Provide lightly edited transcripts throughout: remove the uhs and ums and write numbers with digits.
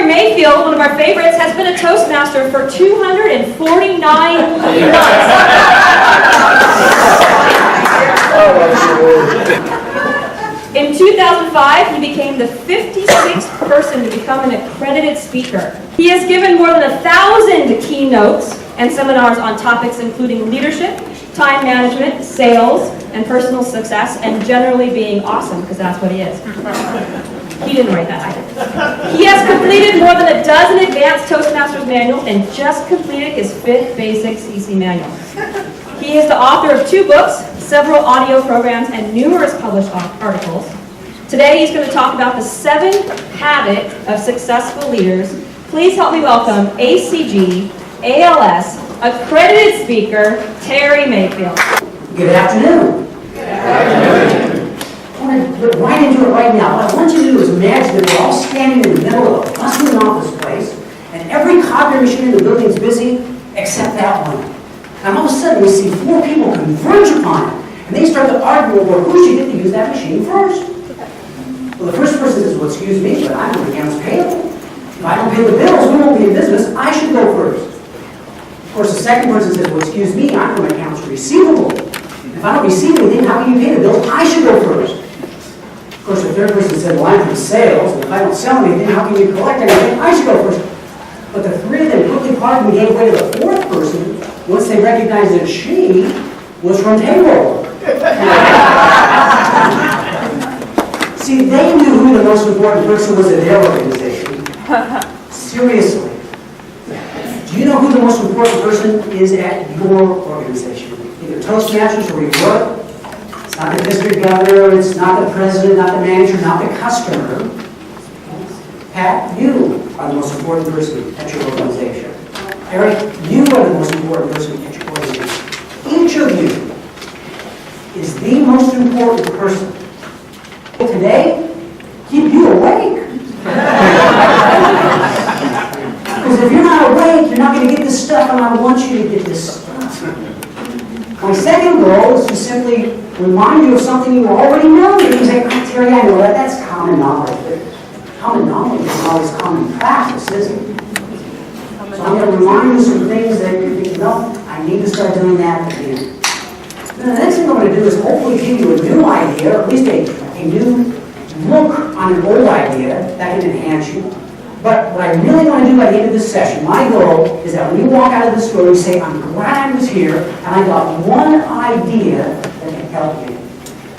Terry Mayfield, one of our favorites, has been a Toastmaster for 249 months. In 2005, he became the 56th person to become an accredited speaker. He has given more than 1,000 keynotes and seminars on topics including leadership, time management, sales, and personal success, and generally being awesome, because that's what he is. He didn't write that either. He has completed more than a dozen advanced Toastmasters manuals and just completed his 5th basics EC manual. He is the author of 2 books, several audio programs, and numerous published articles. Today he's going to talk about the 7 habits of successful leaders. Please help me welcome ACG, ALS, accredited speaker, Terry Mayfield. Good afternoon. Good afternoon. I want to get right into it right now. What I want you to do is imagine that we're all standing in the middle of a bustling office place, and every copy machine in the building is busy except that one. And all of a sudden, we see 4 people converge upon it, and they start to argue over who should get to use that machine first. Well, the first person says, well, excuse me, but I'm an accounts payable. If I don't pay the bills, we won't be in business. I should go first. Of course, the second person says, well, excuse me, I'm from accounts receivable. If I don't receive anything, how can you pay the bills? I should go first. Of course, the third person said, well, I'm from sales, and if I don't sell anything, how can you collect anything? I should go first. But the 3 of them quickly parted and gave way to the 4th person once they recognized that she was from payroll. See, they knew who the most important person was in their organization. Seriously. Do you know who the most important person is at your organization? Either Toastmasters or your work. It's not the district governor, it's not the president, not the manager, not the customer. Pat, you are the most important person at your organization. Eric, you are the most important person at your organization. Each of you is the most important person. Today, keep you awake. Because if you're not awake, you're not going to get this stuff, and I want you to get this stuff. My second goal is to simply remind you of something you already know. You can say, Terry, I know that. That's common knowledge. But common knowledge is always common practice, isn't it? So I'm going to remind you of some things that you're thinking, no, I need to start doing that again. And the next thing I'm going to do is hopefully give you a new idea, or at least a new look on an old idea that can enhance you. But what I really want to do by the end of this session, my goal is that when you walk out of the store, you say, I'm glad I was here, and I got one idea that can help you.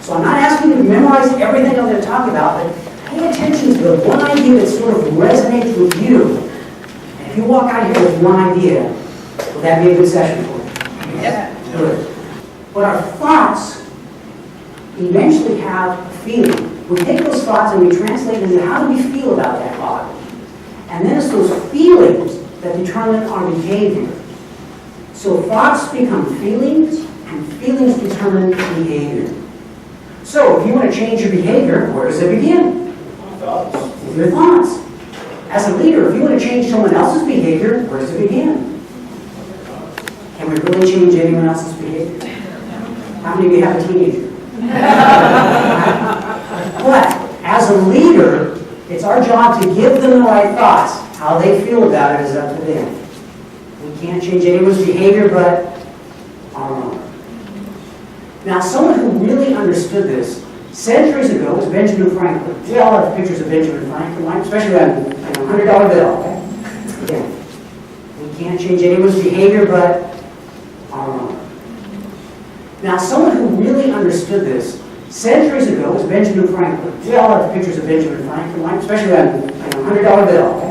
So I'm not asking you to memorize everything I'm going to talk about, but pay attention to the one idea that sort of resonates with you. And if you walk out here with one idea, will that be a good session for you? Yep. Good. But our thoughts eventually have a feeling. We take those thoughts and we translate them into how do we feel about that thought. And then it's those feelings that determine our behavior. So thoughts become feelings, and feelings determine behavior. So if you want to change your behavior, where does it begin? With your thoughts. As a leader, if you want to change someone else's behavior, where does it begin? Can we really change anyone else's behavior? How many of you have a teenager? But as a leader, it's our job to give them the right thoughts. How they feel about it is up to them. We can't change anyone's behavior but our own. Now, someone who really understood this centuries ago was Benjamin Franklin. We all have pictures of Benjamin Franklin, right? Especially on a $100 bill. Okay? Again, we can't change anyone's behavior but our own. Now, someone who really understood this centuries ago was Benjamin Franklin. We all have pictures of Benjamin Franklin, right? Especially on a $100 bill. Okay?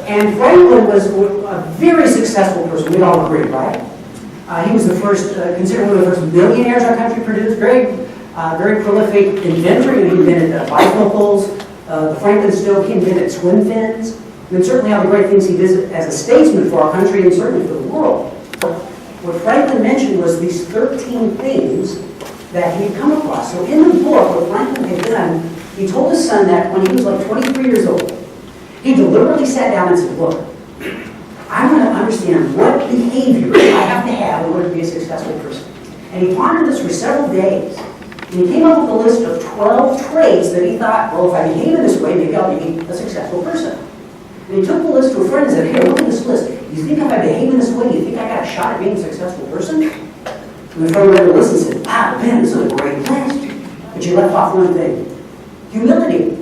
And Franklin was a very successful person. We'd all agree, right? He was the first, considered one of the first millionaires our country produced. Very prolific inventor. He invented bifocals, the Franklin stove. He invented twin fins. And certainly all the great things he did as a statesman for our country and certainly for the world. What Franklin mentioned was these 13 things that he'd come across. So in the book, what Franklin had done, he told his son that when he was like 23 years old, he deliberately sat down and said, look, I want to understand what behavior I have to have in order to be a successful person. And he pondered this for several days. And he came up with a list of 12 traits that he thought, well, if I behave in this way, maybe I'll be a successful person. And he took the list to a friend and said, "Here, look at this list. You think if I behave in this way, you think I got a shot at being a successful person?" And the friend read the list and said, "Wow, man, this is a great list." But you left off one thing: humility.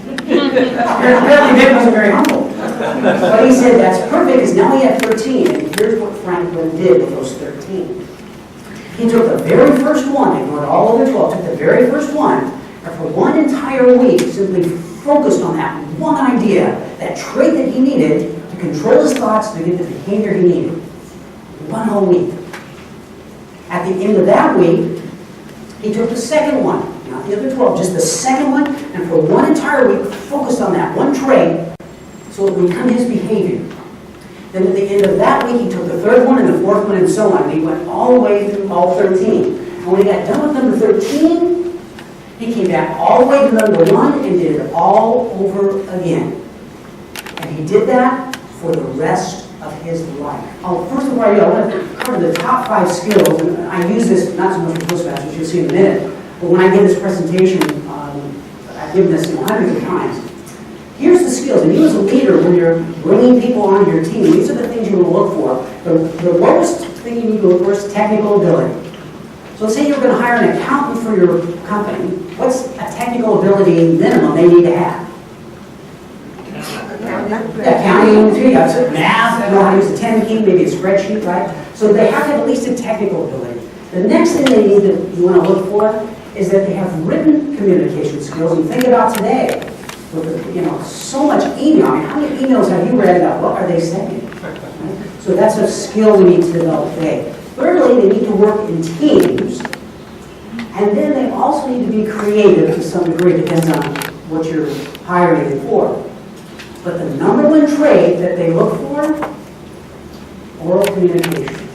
Apparently, Dick wasn't very humble. But he said, "That's perfect, because now we have 13. And here's what Franklin did with those 13. He took the very first one, ignored all of the 12, took the very first one, and for one entire week simply focused on that one idea, that trait that he needed to control his thoughts, to get the behavior he needed. One whole week. At the end of that week, he took the second one, not the other 12, just the second one, and for one entire week focused on that one trait so it would become his behavior. Then at the end of that week, he took the third one and the fourth one and so on, and he went all the way through all 13. And when he got done with number 13, he came back all the way to number 1 and did it all over again. And he did that for the rest of his life. Oh, first of all, I want to cover the top 5 skills. And I use this not so much for Toastmasters, you'll see in a minute, but when I give this presentation, I've given this hundreds of times. Here's the skills, and you as a leader, when you're bringing people onto your team, these are the things you want to look for. The lowest thing you need to look for is technical ability. So let's say you're going to hire an accountant for your company. What's a technical ability minimum they need to have? Accounting, math, know how to use a 10 key, maybe a spreadsheet, right? So they have to have at least a technical ability. The next thing they need that you want to look for is that they have written communication skills. And think about today, with so much email. I mean, how many emails have you read about? What are they saying? Right? So that's a skill we need to develop today. Thirdly, they need to work in teams. And then they also need to be creative to some degree. It depends on what you're hiring them for. But the number one trait that they look for, oral communication.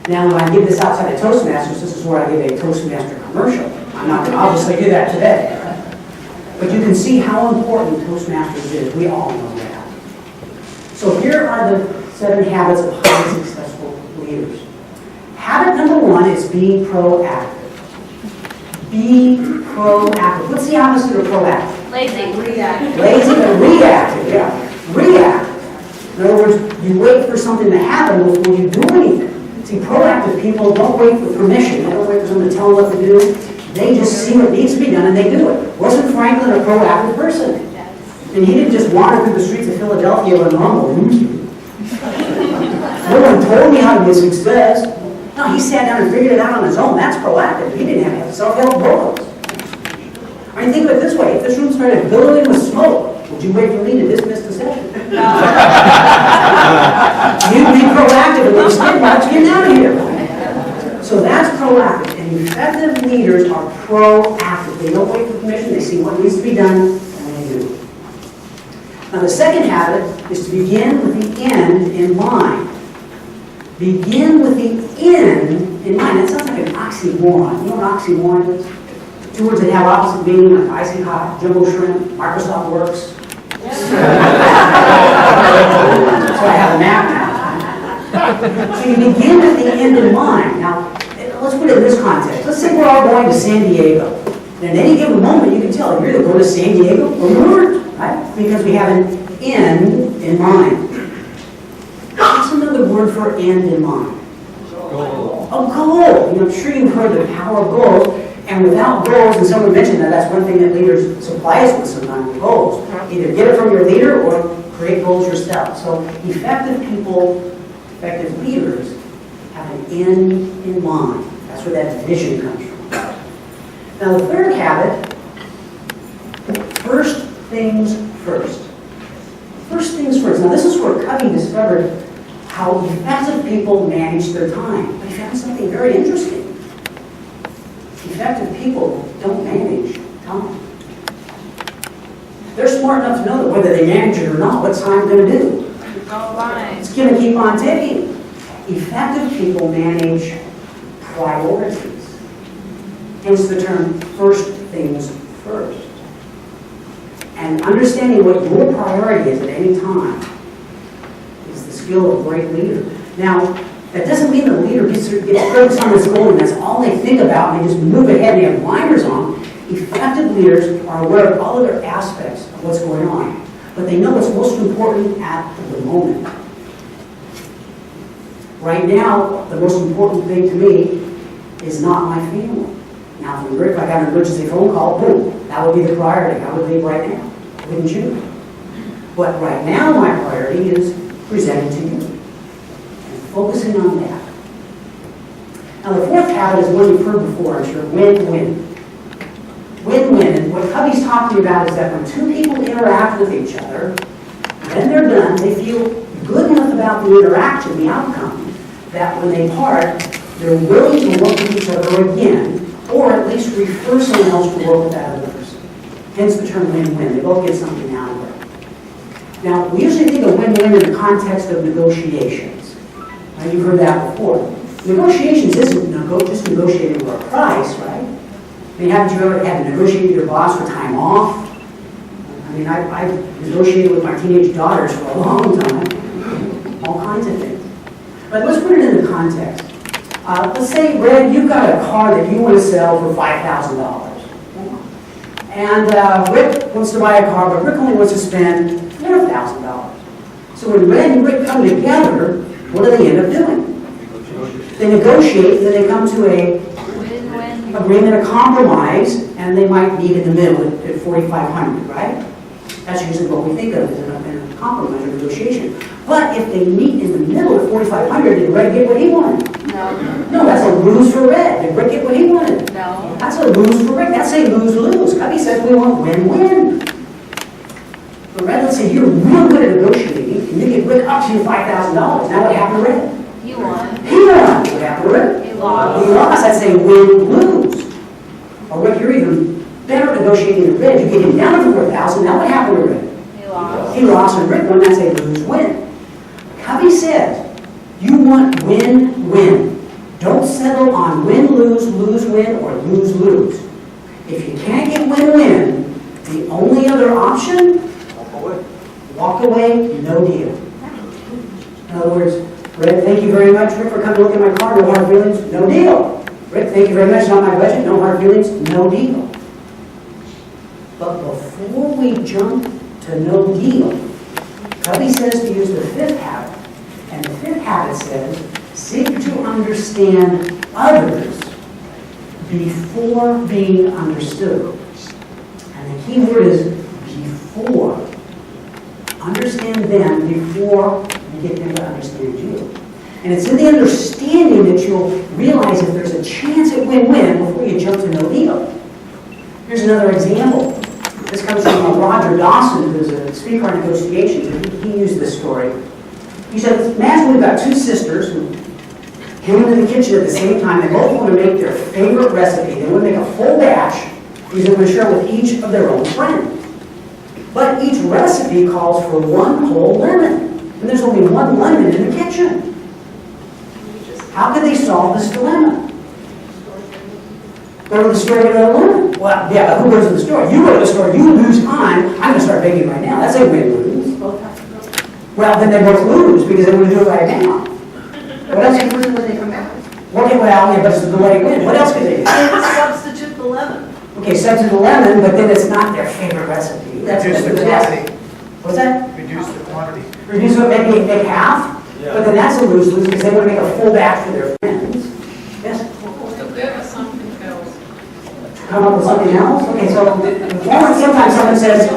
Now, when I give this outside of Toastmasters, this is where I give a Toastmaster commercial. I'm not going to obviously do that today. But you can see how important Toastmasters is. We all know that. So here are the 7 habits of highly successful leaders. Habit number 1 is be proactive. Be proactive. What's the opposite of proactive? Lazy. Reactive. Lazy and reactive, yeah. Reactive. In other words, you wait for something to happen before you do anything. See, proactive people don't wait for permission. They don't wait for someone to tell them what to do. They just see what needs to be done and they do it. Wasn't Franklin a proactive person? And he didn't just wander through the streets of Philadelphia with a normal. No one told me how to be success. No, he sat down and figured it out on his own. That's proactive. He didn't have self-help books. I mean, think of it this way. If this room started billowing with smoke, would you wait for me to dismiss the session? No. You'd be proactive and say, skid marks, get out of here. So that's proactive. And effective leaders are proactive. They don't wait for permission. They see what needs to be done, and they do. Now, the second habit is to begin with the end in mind. Begin with the end in mind. That sounds like an oxymoron. You know what an oxymoron is? 2 words that have opposite meaning, like icing hot, jumbo shrimp, Microsoft Works. So I have a map now. So you begin with the end in mind. Now, let's put it in this context. Let's say we're all going to San Diego. And at any given moment, you can tell you're either going to San Diego or you aren't, right? Because we have an end in mind. What's another word for end in mind? Goal. A goal. I'm sure you've heard the power of goals. And without goals, and someone mentioned that that's one thing that leaders supply us with sometimes, goals. Either get it from your leader or create goals yourself. So effective people, effective leaders, have an end in mind. That's where that vision comes from. Now the third habit, first things first. First things first. Now this is where Covey discovered how effective people manage their time. But he found something very interesting. Effective people don't manage time. They're smart enough to know that whether they manage it or not, what's time going to do? It's going to keep on ticking. Effective people manage priorities. Hence the term, first things first. And understanding what your priority is at any time is the skill of a great leader. Now, that doesn't mean the leader gets focused on this goal and that's all they think about and they just move ahead and they have blinders on. Effective leaders are aware of all other aspects of what's going on. but they know what's most important at the moment. Right now, the most important thing to me is not my family. Now, if I got an emergency phone call, boom, that would be the priority. I would leave right now, wouldn't you? But right now, my priority is presenting to you and focusing on that. Now, the fourth habit is one you've heard before, I'm sure, win-win. Win-win, and what Cubby's talking about is that when two people interact with each other, when they're done, they feel good enough about the interaction, the outcome, that when they part, they're willing to work with each other again, or at least refer someone else to work with that other person. Hence the term win-win. They both get something out of it. Now, we usually think of win-win in the context of negotiations. Now, you've heard that before. Negotiations isn't just negotiating for a price, right? I mean, haven't you ever had to negotiate with your boss for time off? I mean, I've negotiated with my teenage daughters for a long time. All kinds of things. But let's put it in the context. Let's say, Red, you've got a car that you want to sell for $5,000. And Rick wants to buy a car, but Rick only wants to spend $4,000. So when Red and Rick come together, what do they end up doing? They negotiate, and then they come to a agreement, a compromise, and they might meet in the middle at $4,500, right? That's usually what we think of as a compromise or negotiation. But if they meet in the middle at $4,500, did Red get what he wanted? No, that's a lose for Red. Did Rick get what he wanted? No. That's a lose for Rick. That's a lose-lose. Cubby says we want win-win. But Red, let's say you're real good at negotiating, and you get Rick up to your $5,000. Now what happened to Red? You won. He won. What happened to Rick? He lost. He lost. I'd say win-lose. Or Rick, you're even better at negotiating than Red. You get him down to $4,000. Now what happened to Rick? He lost. He lost, and Rick won. That's a lose-win. Cubby says, you want win-win. Don't settle on win-lose, lose-win, or lose-lose. If you can't get win-win, the only other option, walk away, no deal. In other words, Red, thank you very much, Rick, for coming to look at my car, no hard feelings, no deal. Rick, thank you very much, not my budget, no hard feelings, no deal. But before we jump to no deal, Cubby says to use the fifth habit. And the fifth habit says, seek to understand others before being understood. And the key word is before. Understand them before you get them to understand you. And it's in the understanding that you'll realize if there's a chance at win-win before you jump to no deal. Here's another example. This comes from Roger Dawson, who's a speaker on negotiations, and he used this story. He said, imagine we've got two sisters who came into the kitchen at the same time. They both want to make their favorite recipe. They want to make a full batch because they want to share with each of their own friends. But each recipe calls for one whole lemon. And there's only one lemon in the kitchen. How could they solve this dilemma? Go to the store and get another lemon. Well, yeah, but who goes to the store? You go to the store, you lose time. I'm going to start baking right now. That's a win-lose. Well, then they both lose because they want to do it right now. What else? They win when they come back. Okay, well, yeah, but it's the way to win. What else could they do? Substitute the lemon. Okay, substitute the lemon, but then it's not their favorite recipe. That's Reduce the quantity. What's that? Reduce the quantity. Reduce it, maybe make half? Yeah. But then that's a lose-lose because they want to make a full batch for their friends. Yes? Come up with something else? Okay, so sometimes someone says,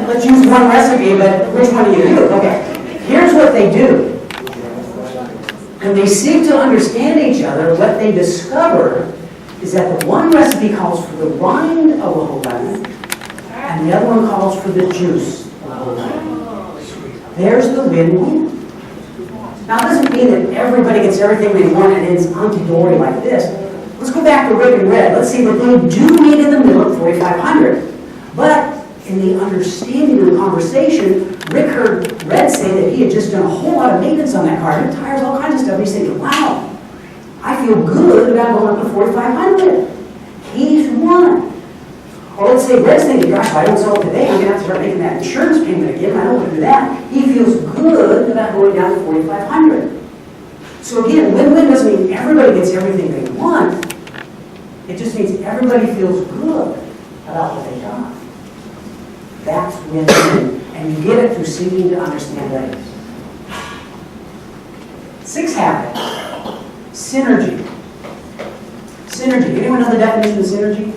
let's use one recipe, but which one do you use? Okay, here's what they do. When they seek to understand each other, what they discover is that the one recipe calls for the rind of a whole lemon, and the other one calls for the juice of a whole lemon. There's the win-win. Now, it doesn't mean that everybody gets everything they want and it's hunky-dory like this. Let's go back to Rick and Red. Let's see that they do meet in the middle at 4,500. But in the understanding of the conversation, Rick heard Red say that he had just done a whole lot of maintenance on that car, new tires, all kinds of stuff. He's thinking, wow, I feel good about going up to 4,500. He's won. Or let's say Red's thinking, gosh, if I don't sell it today, I'm going to have to start making that insurance payment again. I don't want to do that. He feels good about going down to 4,500. So again, win-win doesn't mean everybody gets everything they want. It just means everybody feels good about what they got. That's win-win. And you get it through seeking to understand others. Sixth habit, synergy. Synergy. Anyone know the definition of synergy?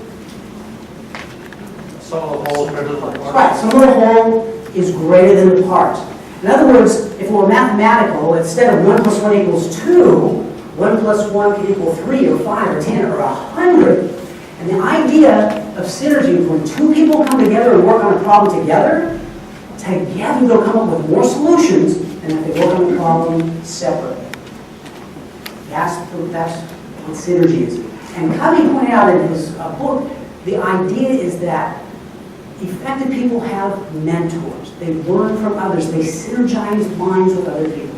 Some of the whole greater than the parts. Right, so the whole is greater than the parts. In other words, if it were mathematical, instead of 1 plus 1 equals 2, 1 plus 1 could equal 3 or 5 or 10 or 100. And the idea of synergy is when two people come together and work on a problem together they'll come up with more solutions than if they work on the problem separately. That's what synergy is. And Covey pointed out in his book, the idea is that effective people have mentors. They learn from others. They synergize minds with other people.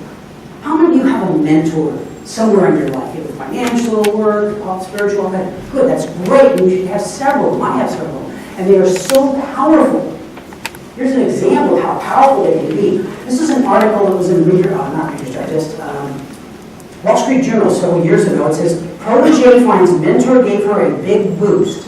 How many of you have a mentor somewhere in your life? Either financial, work, spiritual, good, that's great. And you should have several. You might have several. And they are so powerful. Here's an example of how powerful they can be. This is an article that was in Wall Street Journal several years ago. It says, protege finds mentor gave her a big boost.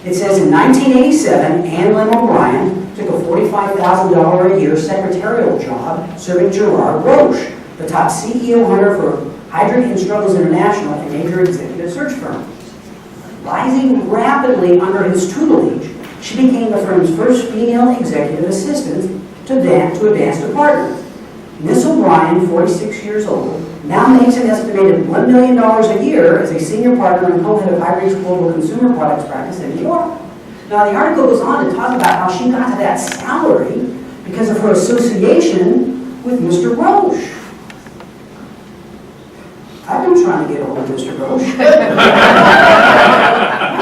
It says in 1987, Anne Lynn O'Brien took a $45,000 a year secretarial job serving Gerard Roche, the top CEO hunter for Heidrick & Struggles International, a major executive search firm. Rising rapidly under his tutelage, she became the firm's first female executive assistant to advance to partner. Miss O'Brien, 46 years old, now makes an estimated $1 million a year as a senior partner and co-head of Heidrick's Global Consumer Products practice in New York. Now, the article goes on to talk about how she got to that salary because of her association with Mr. Roche. I've been trying to get a hold of Mr. Roche.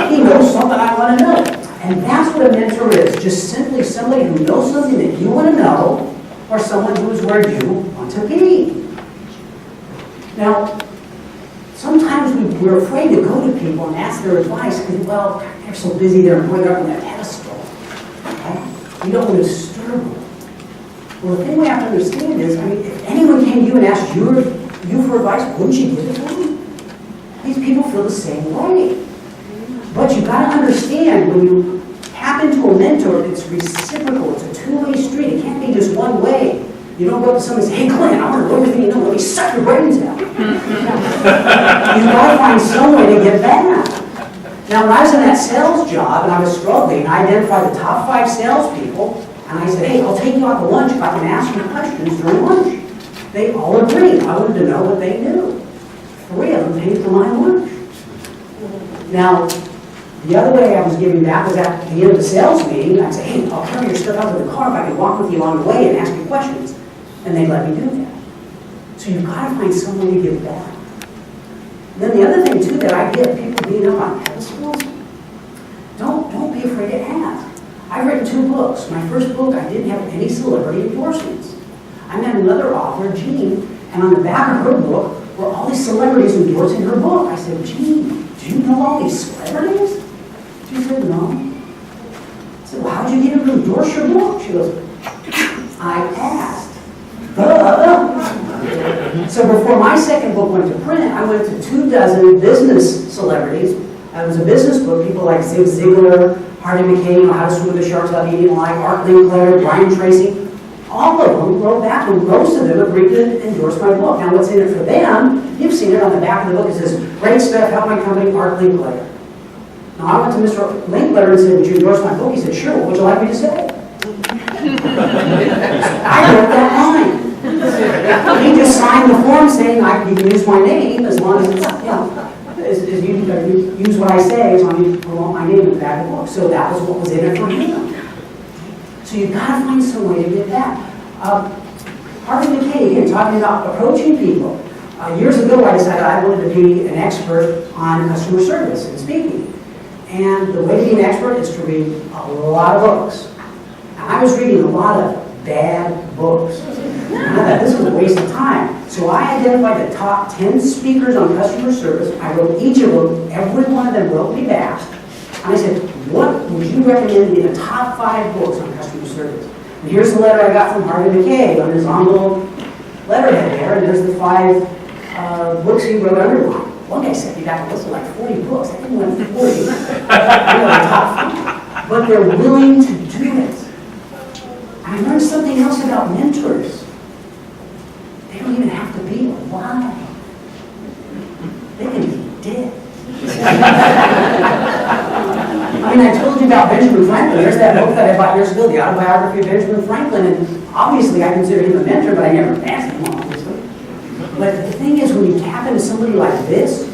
He knows something I want to know. And that's what a mentor is, just simply somebody who knows something that you want to know, or someone who is where you want to be. Now, sometimes we're afraid to go to people and ask their advice because, well, they're so busy, they're going up on that pedestal. Right? You don't want to disturb them. Well, the thing we have to understand is, if anyone came to you and asked you for advice, wouldn't you give it to them? These people feel the same way. But you've got to understand, when you tap into a mentor, it's reciprocal. It's a two-way street. It can't be just one way. You don't go up to someone and say, hey, Glenn, I want to know everything you know. Let me suck your brains out. You've got to find some way to get back. Now, when I was in that sales job and I was struggling, I identified the top 5 salespeople, and I said, hey, I'll take you out to lunch if I can ask you questions during lunch. They all agreed. I wanted to know what they knew. 3 of them paid for my lunch. Now, the other way I was giving back was at the end of the sales meeting. I'd say, hey, I'll carry your stuff out to the car if I can walk with you along the way and ask you questions. And they'd let me do that. So you've got to find some way to give back. And then the other thing, too, that I get people being up on pedestals, don't be afraid to ask. I've written 2 books. My first book, I didn't have any celebrity endorsements. I met another author, Jean, and on the back of her book were all these celebrities endorsing her book. I said, Jean, do you know all these celebrities? She said, no. I said, well, how did you get her to endorse your book? She goes, I asked. So before my second book went to print, I went to 24 business celebrities. It was a business book. People like Zig Ziglar, Hardy McCain, How to Swim with the Sharks Without Eating Alive, Art Linkletter, Brian Tracy. All of them wrote back, and most of them agreed to endorse my book. Now, what's in it for them? You've seen it on the back of the book. It says, great stuff, help my company, Art Linkletter. Now, I went to Mr. Linkletter and said, would you endorse my book? He said, sure, what would you like me to say? I wrote that line. He just signed the form saying you can use my name as long as it's, you use what I say as long as you promote my name in the back of the book. So that was what was in it for him. So you've got to find some way to get that. Harvey McKay, again, talking about approaching people. Years ago, I decided I wanted to be an expert on customer service and speaking. And the way to be an expert is to read a lot of books. And I was reading a lot of bad books. And I thought this was a waste of time. So I identified the top 10 speakers on customer service. I wrote each of them. Every one of them wrote me back. And I said, what would you recommend to be the top 5 books on customer service? And here's the letter I got from Harvey McKay on his envelope letterhead there. And there's the 5 books he wrote underlined. One guy sent me back a list of like 40 books. I didn't want 40. The top 5. But they're willing to do it. I learned something else about mentors. They don't even have to be alive. They can be dead. I mean, I told you about Benjamin Franklin. There's that book that I bought years ago, the autobiography of Benjamin Franklin, and obviously I consider him a mentor, but I never asked him, obviously. But the thing is, when you tap into somebody like this,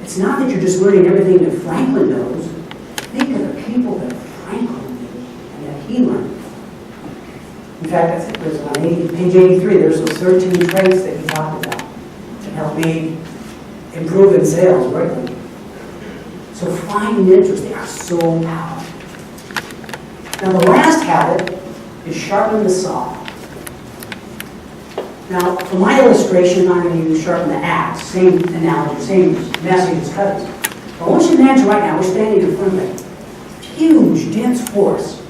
it's not that you're just learning everything that Franklin knows. Think of the people that Franklin knew and that he learned. In fact, there's on page 83, there's those 13 traits that he talked about to help me improve in sales, right? So find mentors, they are so powerful. Now the last habit is sharpen the saw. Now, for my illustration, I'm going to use sharpen the axe, same analogy, same message as cutters. But I want you to imagine right now, we're standing in front of a huge, dense forest.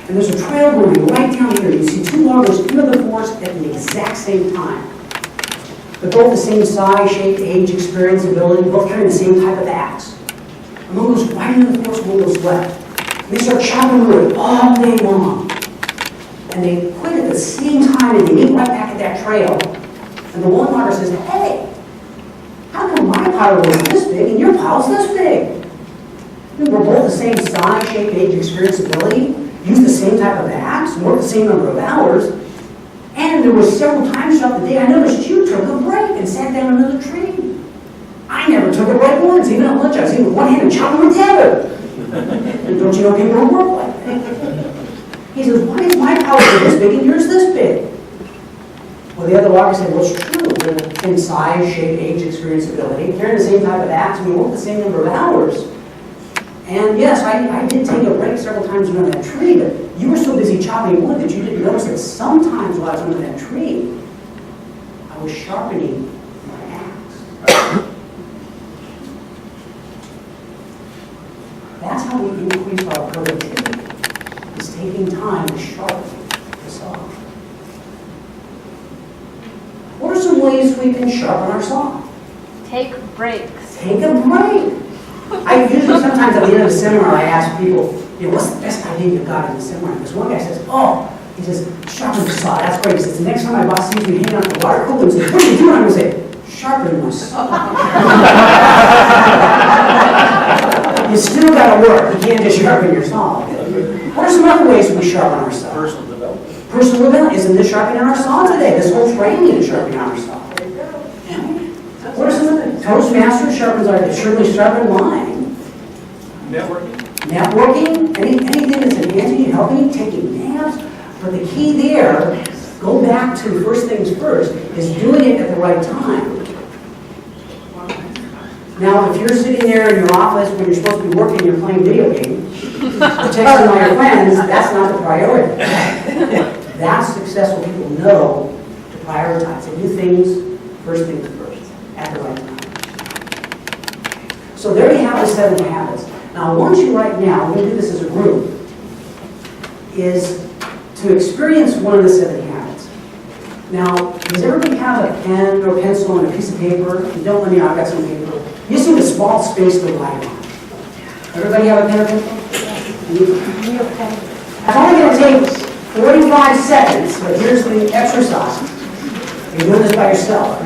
And there's a trail going right down here. You see two loggers enter the forest at the exact same time. They're both the same size, shape, age, experience, ability, both carrying the same type of axe. And one goes right into the forest, one goes left. And they start chopping wood all day long. And they quit at the same time, and they meet right back at that trail. And the one logger says, hey, how come my pile was this big and your pile's this big? We're both the same size, shape, age, experience, ability, use the same type of axe, work the same number of hours. And there were several times throughout the day I noticed you took a break and sat down under the tree. I never took a break once, even at lunch. I was eating with one hand and chopping with the other. And don't you know people don't work like that? He says, why is my pile this big and yours this big? Well, the other logger said, well, it's true. We're the same size, shape, age, experience, ability, carrying the same type of axe, and we work the same number of hours. And yes, I did take a break several times under that tree, but you were so busy chopping wood that you didn't notice that sometimes while I was under that tree, I was sharpening my axe. That's how we increase our productivity, is taking time to sharpen the saw. What are some ways we can sharpen our saw? Take breaks. Take a break. I usually sometimes at the end of the seminar I ask people, what's the best idea you've got in the seminar? This one guy says, he says, sharpen the saw. That's great. He says, the next time my boss sees me hanging out the water cooler and says, what are you doing? I'm going to say, sharpen my saw. You still got to work. You can't just sharpen your saw. What are some other ways we sharpen our saw? Personal development. Personal development. Isn't this sharpening our saw today? This whole training is sharpening our saw. What are some of the Toastmasters sharpens our surely sharpen mine? Networking. Networking, anything that's enhancing you, helping you, taking naps. But the key there, go back to first things first, is doing it at the right time. Now, if you're sitting there in your office when you're supposed to be working, you're playing video games, or texting all your friends, that's not the priority. That's successful people know to prioritize. They do things, first things first, at the right time. So there you have the 7 habits. Now, I want you right now, we're going to do this as a group, is to experience one of the 7 habits. Now, does everybody have a pen or pencil and a piece of paper? If you don't, let me know, I've got some paper. You just need a small space to write on. Everybody have a pen or pencil? It's only going to take 45 seconds, but here's the exercise. You're doing this by yourself.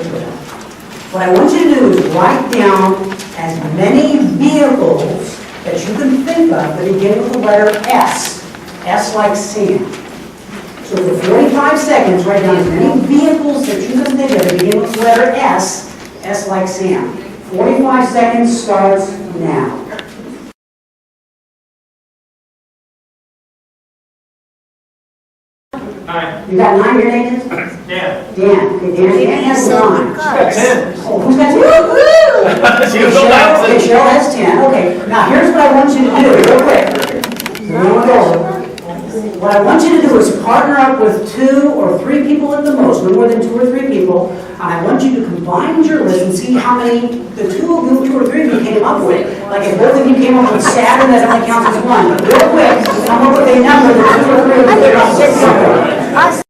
What I want you to do is write down as many vehicles that you can think of that begin with the letter S. S like Sam. So for 45 seconds, write down as many vehicles that you can think of that begin with the letter S. S like Sam. 45 seconds starts now. Nine. You got 9 your name is? Dan. Dan. Okay, Dan has 9. She's got 10. Oh, who's got 10? She was so loud. Okay, Cheryl has 10. Okay, now here's what I want you to do, real quick. So we won't go over. What I want you to do is partner up with 2 or 3 people at the most, no more than 2 or 3 people, and I want you to combine your list and see how many the 2 or 3 of you came up with. Like if both of you came up with Saturn, that only counts as 1. But real quick, come up with a number that 2 or 3 of you came up with.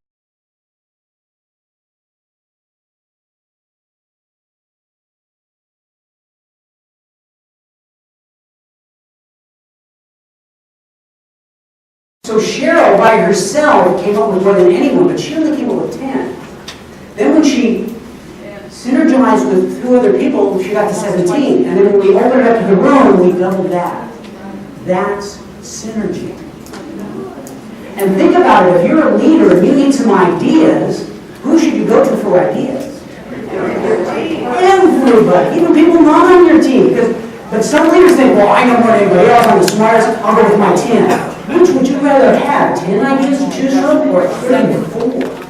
So Cheryl, by herself, came up with more than anyone, but she only came up with 10. Then when she synergized with 2 other people, she got to 17. And then when we opened it up to the room, we doubled that. That's synergy. And think about it, if you're a leader and you need some ideas, who should you go to for ideas? Everybody, even people not on your team. But some leaders think, well, I know more than anybody else, I'm the smartest, I'll go with my 10. Which would you rather have, 10 ideas to choose from, or 34?